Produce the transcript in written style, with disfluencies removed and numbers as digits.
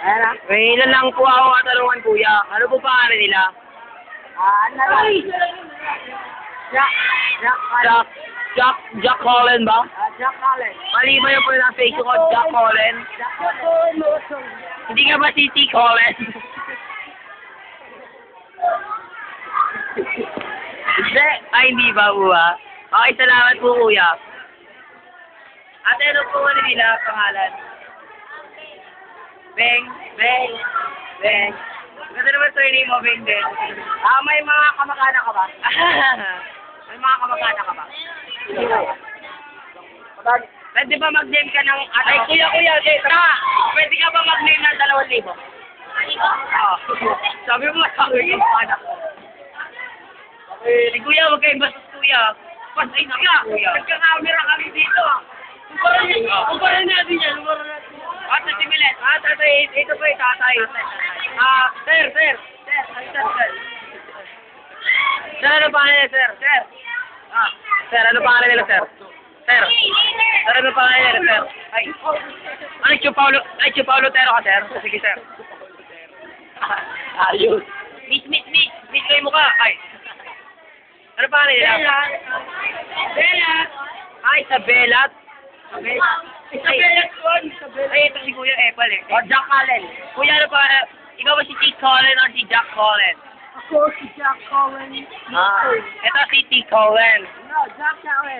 Ayan na. May ilan lang po ako katanungan, kuya. Ano po pangalan nila? Ano lang? Jack. Jack Holland ba? Jack Allen. Mali ba yung pronunciation ko, Jack Holland? Jack Allen. Hindi ka ba si T. Holland? Hindi. Ay, hindi ba, kuya? Okay, salamat po, kuya. Ate, ano po ano nila pangalan? Beng. Ganda naman surname mo, Beng din. May mga kamag-anak ka ba? May mga kamag-anak ka ba? Hindi ba? Pwede ba mag-name ka ng... Ay, kuya, pwede ka ba mag-name ng 2,000? Oo. Sabi mo, sabi yung anak ko. Si kuya, huwag kayong bastos, kuya. Pasay na ka, kuya. Nagka-camera kami dito. Kumpara natin yan. Ate, si Milet. Tatay, ito po yung tatay. Sir. Sir, ano pangalan nila, sir? Sir, ano pangalan nila, sir? Sir, ano pangalan nila, sir? Ay, Chupaulo Tero ka, sir? Sige, sir. Ayos. Miss ko yung mukha. Ay. Ano pangalan nila? Bella. Ay, Isabela. Ay, ito si Kuya Epal eh. Jack Allen. Kuya, ano pa? Ikaw ba si T. Colin or si Jack Colin? Ako si Jack Allen. Ito si T. Colin. No, Jack Allen.